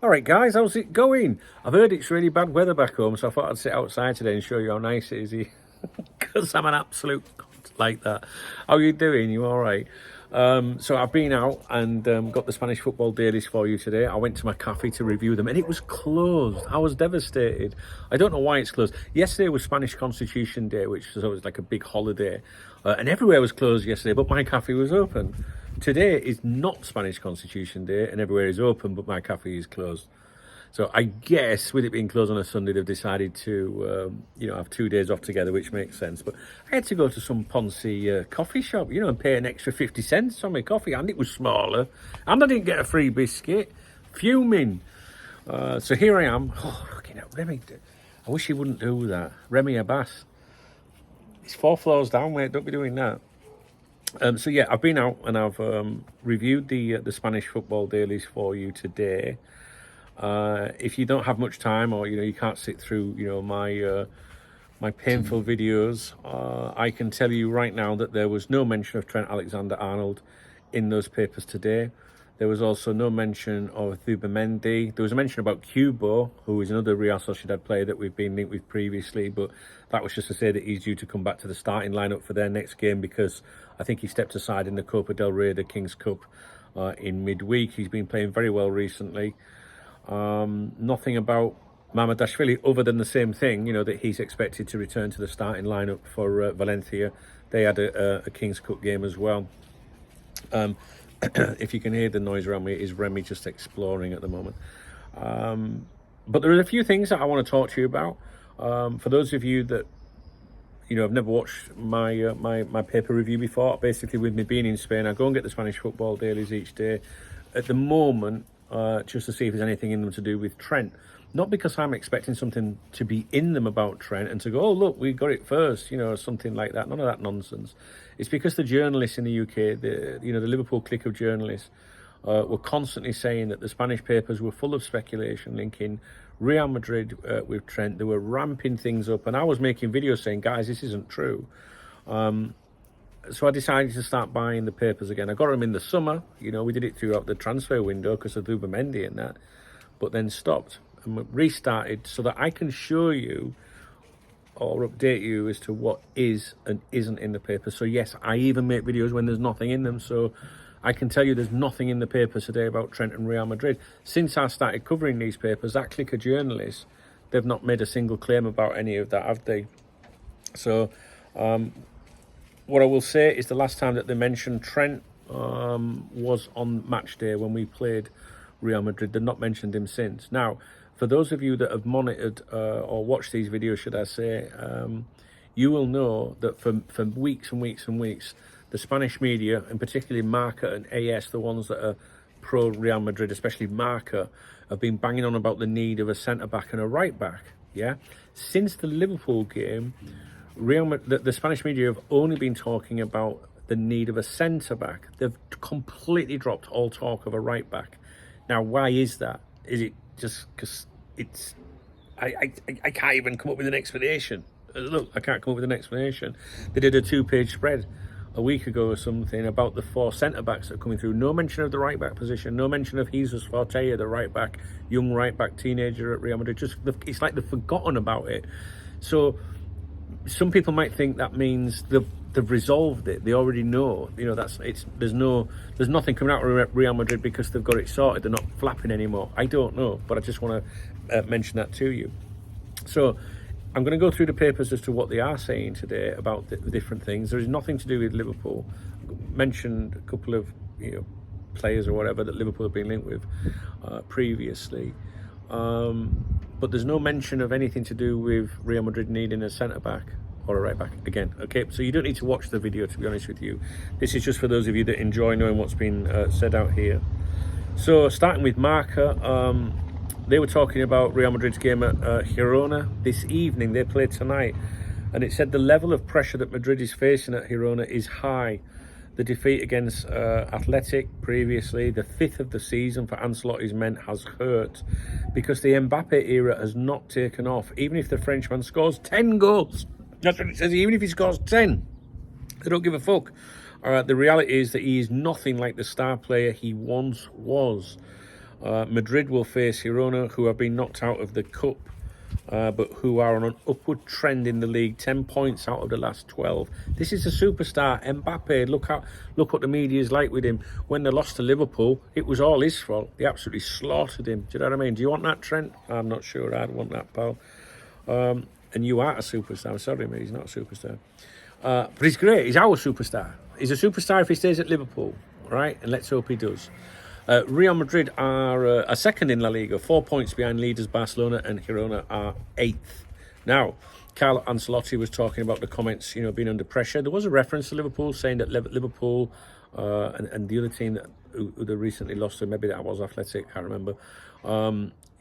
All right, guys, how's it going? I've heard it's really bad weather back home, so I thought I'd sit outside today and show you how nice it is, because I'm an absolute cunt like that. How you doing? You all right? So I've been out and got the Spanish football dailies for you today. I went to my cafe to review them and it was closed. I was devastated. I don't know why it's closed. Yesterday was Spanish Constitution Day, which was always like a big holiday. And everywhere was closed yesterday, but my cafe was open. Today is not Spanish Constitution Day and everywhere is open, but my cafe is closed. So I guess with it being closed on a Sunday, they've decided to, have 2 days off together, which makes sense. But I had to go to some Ponzi coffee shop, and pay an extra 50 cents on my coffee, and it was smaller, and I didn't get a free biscuit. Fuming. So here I am. Oh, fucking hell, Remy. I wish he wouldn't do that. Remy Aspas. It's 4 floors down, mate. Don't be doing that. So yeah, I've been out and I've reviewed the Spanish football dailies for you today. If you don't have much time, or you can't sit through my painful videos, I can tell you right now that there was no mention of Trent Alexander-Arnold in those papers today. There was also no mention of Zubimendi. There was a mention about Cubo, who is another Real Sociedad player that we've been linked with previously, but that was just to say that he's due to come back to the starting lineup for their next game, because I think he stepped aside in the Copa del Rey, the King's Cup, in midweek. He's been playing very well recently. Nothing about Mamardashvili other than the same thing, that he's expected to return to the starting lineup for Valencia. They had a King's Cup game as well. If you can hear the noise around me, it is Remy just exploring at the moment. But there are a few things that I want to talk to you about. For those of you that have never watched my paper review before, basically with me being in Spain, I go and get the Spanish football dailies each day. At the moment, just to see if there's anything in them to do with Trent. Not because I'm expecting something to be in them about Trent and to go, oh, look, we got it first, something like that. None of that nonsense. It's because the journalists in the UK, the Liverpool clique of journalists, were constantly saying that the Spanish papers were full of speculation linking Real Madrid with Trent. They were ramping things up. And I was making videos saying, guys, this isn't true. So I decided to start buying the papers again. I got them in the summer. We did it throughout the transfer window because of Zubimendi and that, but then stopped and restarted so that I can show you or update you as to what is and isn't in the paper. So yes, I even make videos when there's nothing in them. So I can tell you there's nothing in the papers today about Trent and Real Madrid. Since I started covering these papers, that clique of journalists, they've not made a single claim about any of that, have they? So what I will say is the last time that they mentioned Trent was on match day when we played Real Madrid. They've not mentioned him since. Now, for those of you that have monitored or watched these videos, should I say, you will know that for weeks and weeks and weeks, the Spanish media, and particularly Marca and AS, the ones that are pro Real Madrid, especially Marca, have been banging on about the need of a centre-back and a right-back. Yeah, since the Liverpool game, the Spanish media have only been talking about the need of a centre-back. They've completely dropped all talk of a right-back. Now, why is that? Is it just because it's... I can't even come up with an explanation. Look, I can't come up with an explanation. They did a 2-page spread a week ago or something about the 4 centre-backs that are coming through. No mention of the right-back position. No mention of Jesus Fortea, the right-back, young right-back teenager at Real Madrid. It's like they've forgotten about it. So some people might think that means they've resolved it. They already know. There's nothing coming out of Real Madrid because they've got it sorted. They're not flapping anymore. I don't know, but I just want to mention that to you. So I'm going to go through the papers as to what they are saying today about the different things. There is nothing to do with Liverpool. I mentioned a couple of players or whatever that Liverpool have been linked with previously. But there's no mention of anything to do with Real Madrid needing a centre-back or a right-back again. Okay, so you don't need to watch the video, to be honest with you. This is just for those of you that enjoy knowing what's been said out here. So starting with Marca, they were talking about Real Madrid's game at Girona this evening. They played tonight. And it said the level of pressure that Madrid is facing at Girona is high. The defeat against Athletic previously, the 5th of the season for Ancelotti's men, has hurt because the Mbappe era has not taken off. Even if the Frenchman scores 10 goals, that's what it says, even if he scores 10, they don't give a fuck. The reality is that he is nothing like the star player he once was. Madrid will face Girona, who have been knocked out of the cup, but who are on an upward trend in the league, 10 points out of the last 12. This is a superstar, Mbappe. Look what the media is like with him. When they lost to Liverpool, it was all his fault. They absolutely slaughtered him. Do you know what I mean? Do you want that, Trent? I'm not sure I'd want that, pal. And you are a superstar. I'm sorry, mate, he's not a superstar. But he's great. He's our superstar. He's a superstar if he stays at Liverpool, right? And let's hope he does. Real Madrid are second in La Liga, 4 points behind leaders Barcelona, and Girona are 8th. Now, Carlo Ancelotti was talking about the comments, being under pressure. There was a reference to Liverpool, saying that Liverpool and the other team who they recently lost to, maybe that was Athletic, I can't remember.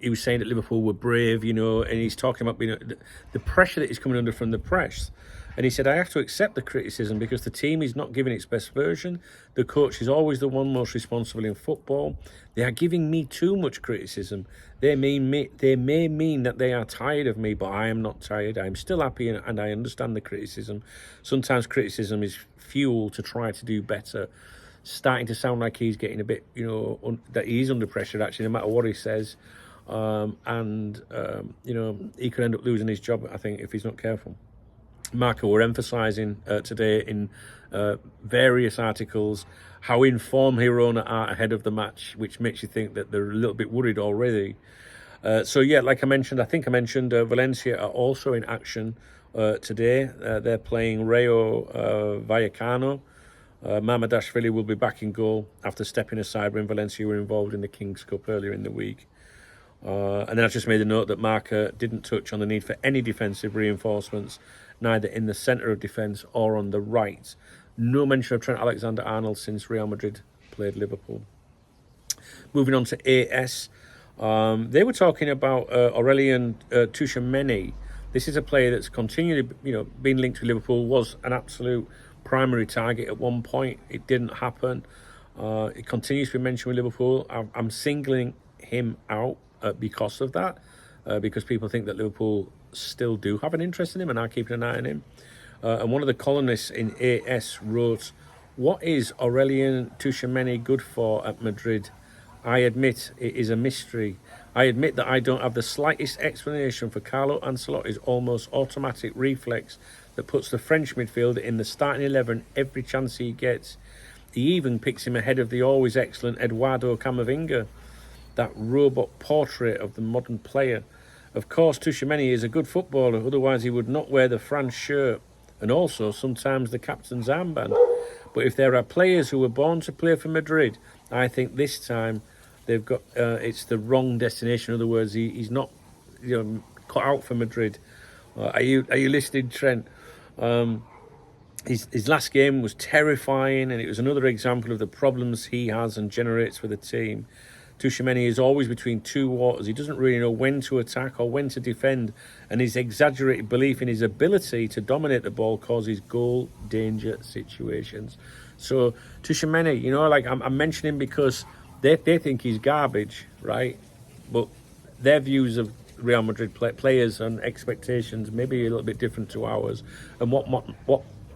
He was saying that Liverpool were brave, and he's talking about the pressure that he's coming under from the press. And he said, I have to accept the criticism because the team is not giving its best version. The coach is always the one most responsible in football. They are giving me too much criticism. They may mean that they are tired of me, but I am not tired. I am still happy and I understand the criticism. Sometimes criticism is fuel to try to do better. Starting to sound like he's getting a bit, that he is under pressure, actually, no matter what he says. He could end up losing his job, I think, if he's not careful. Marco were emphasising today in various articles how in form Girona are ahead of the match, which makes you think that they're a little bit worried already. Like I mentioned, Valencia are also in action today. They're playing Rayo Vallecano. Mamadashvili will be back in goal after stepping aside when Valencia were involved in the King's Cup earlier in the week. And then I just made a note that Marca didn't touch on the need for any defensive reinforcements, neither in the centre of defence or on the right. No mention of Trent Alexander-Arnold since Real Madrid played Liverpool. Moving on to AS, they were talking about Aurelien Tchouameni. This is a player that's continually, been linked to Liverpool, was an absolute primary target at one point. It didn't happen. It continues to be mentioned with Liverpool. I'm singling him out because of that, because people think that Liverpool still do have an interest in him and are keeping an eye on him. And one of the columnists in AS wrote, "What is Aurelien Tchouameni good for at Madrid? I admit it is a mystery. I admit that I don't have the slightest explanation for Carlo Ancelotti's almost automatic reflex that puts the French midfielder in the starting 11 every chance he gets. He even picks him ahead of the always excellent Eduardo Camavinga, that robot portrait of the modern player. Of course, Tchouameni is a good footballer, otherwise he would not wear the France shirt, and also sometimes the captain's armband. But if there are players who were born to play for Madrid, I think this time they've got it's the wrong destination. In other words, he's not cut out for Madrid. Are you listening, Trent? His last game was terrifying, and it was another example of the problems he has and generates for the team. Tchouameni is always between two waters. He doesn't really know when to attack or when to defend, and his exaggerated belief in his ability to dominate the ball causes goal danger situations. So Tchouameni, I'm mentioning because they think he's garbage, right? But their views of Real Madrid players and expectations may be a little bit different to ours, and what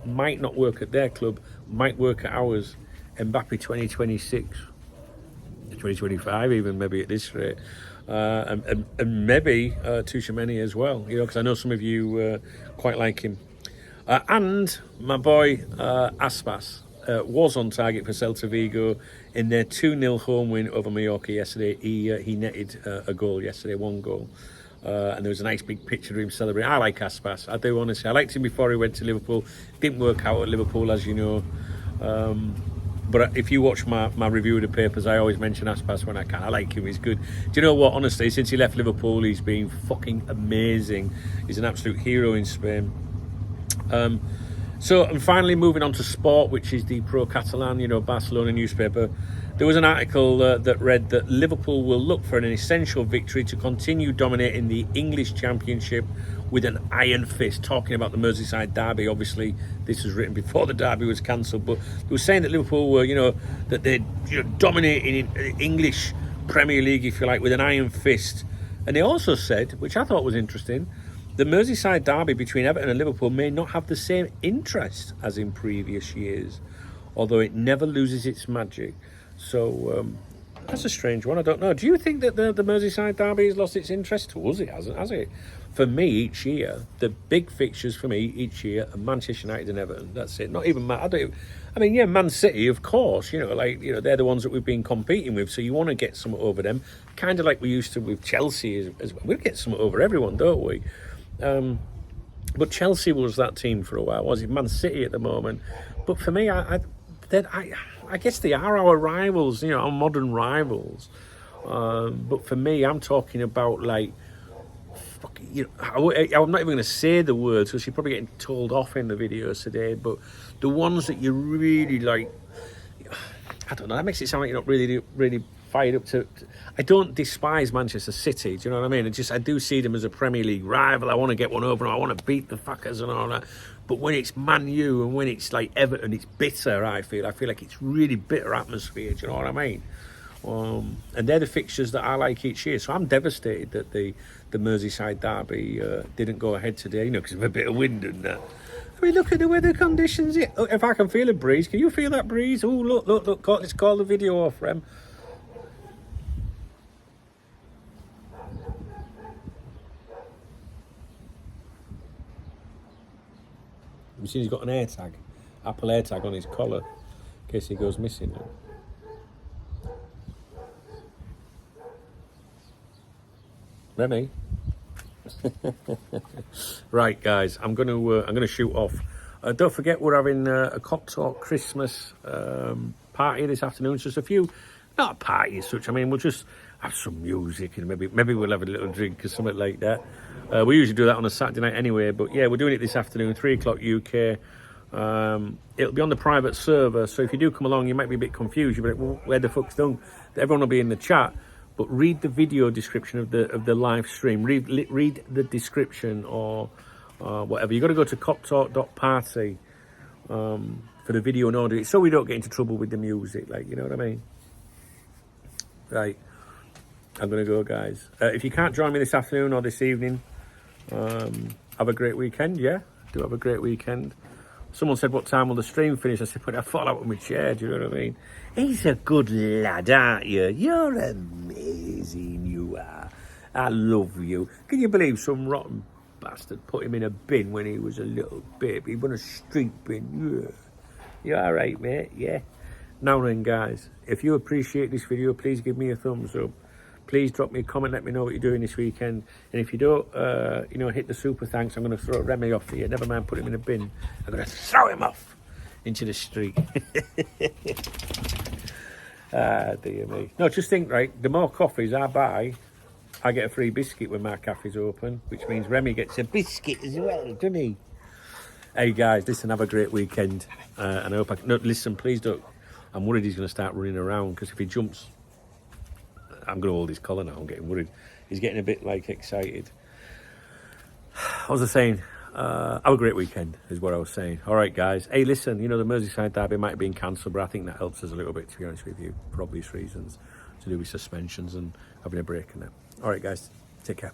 might not work at their club might work at ours. Mbappe 2026. 2025 even, maybe at this rate, and maybe Tchouameni as well, because I know some of you quite like him. And my boy Aspas was on target for Celta Vigo in their 2-0 home win over Mallorca yesterday. He netted a goal yesterday, one goal. And there was a nice big picture of him celebrating. I like Aspas, I do honestly. I liked him before he went to Liverpool. Didn't work out at Liverpool, as you know. But if you watch my review of the papers, I always mention Aspas when I can. I like him, he's good. Do you know what, honestly, since he left Liverpool, he's been fucking amazing. He's an absolute hero in Spain. And finally, moving on to sport, which is the Pro Catalan, Barcelona newspaper. There was an article that read that Liverpool will look for an essential victory to continue dominating the English Championship with an iron fist, talking about the Merseyside derby. Obviously, this was written before the derby was cancelled, but they were saying that Liverpool were, that they're dominating in English Premier League, if you like, with an iron fist. And they also said, which I thought was interesting, the Merseyside derby between Everton and Liverpool may not have the same interest as in previous years, although it never loses its magic. So That's a strange one. I don't know. Do you think that the Merseyside derby has lost its interest? To us, it hasn't, has it? For me, each year, the big fixtures for me each year are Manchester United and Everton. That's it. Not even Man City, of course. They're the ones that we've been competing with. So you want to get something over them, kind of like we used to with Chelsea as well. We get something over everyone, don't we? But Chelsea was that team for a while. Was it Man City at the moment? But for me, I guess they are our rivals, our modern rivals. But for me, I'm talking about I'm not even going to say the words because you're probably getting told off in the videos today. But the ones that you really like, I don't know. That makes it sound like you're not really fired up to. I don't despise Manchester City. Do you know what I mean? I do see them as a Premier League rival. I want to get one over them. I want to beat the fuckers and all that. But when it's Man U and when it's like Everton, it's bitter. I feel like it's really bitter atmosphere. Do you know what I mean? And they're the fixtures that I like each year. So I'm devastated that the Merseyside derby didn't go ahead today. Because of a bit of wind and that. I mean, look at the weather conditions. If I can feel a breeze, can you feel that breeze? Oh, look! Let's call the video off, Rem. You see, he's got an Apple AirTag on his collar, in case he goes missing. Remy. Right, guys, I'm gonna shoot off. Don't forget, we're having a Cop Talk Christmas party this afternoon. It's just a few, not a party as such. I mean, we'll just have some music and maybe we'll have a little drink or something like that. We usually do that on a Saturday night anyway, but yeah, we're doing it this afternoon, 3 o'clock UK. It'll be on the private server, so if you do come along, you might be a bit confused. You'll be like, well, where the fuck's done? Everyone will be in the chat, but read the video description of the live stream. Read the description or whatever. You've got to go to coptalk.party for the video and audio, so we don't get into trouble with the music, you know what I mean? Right, I'm going to go, guys. If you can't join me this afternoon or this evening, have a great weekend. Yeah, do have a great weekend. Someone said, what time will the stream finish? I said, but I fall out with my chair, do you know what I mean? He's a good lad, aren't you? You're amazing, you are. I love you. Can you believe some rotten bastard put him in a bin when he was a little baby? He won a street bin. Yeah. You all right, mate? Yeah. Now then, guys, if you appreciate this video, please give me a thumbs up. Please drop me a comment, let me know what you're doing this weekend. And if you don't, hit the super thanks, I'm going to throw Remy off here. Never mind, put him in a bin. I'm going to throw him off into the street. Dear me. No, just think, right, the more coffees I buy, I get a free biscuit when my cafe's open, which means Remy gets a biscuit as well, doesn't he? Hey, guys, listen, have a great weekend. And I hope listen, please don't. I'm worried he's going to start running around, because if he jumps, I'm going to hold his collar now. I'm getting worried. He's getting a bit excited. What was I saying? Have a great weekend is what I was saying. All right, guys. Hey, listen, the Merseyside derby might have been cancelled, but I think that helps us a little bit, to be honest with you, for obvious reasons, to do with suspensions and having a break and that. All right, guys. Take care.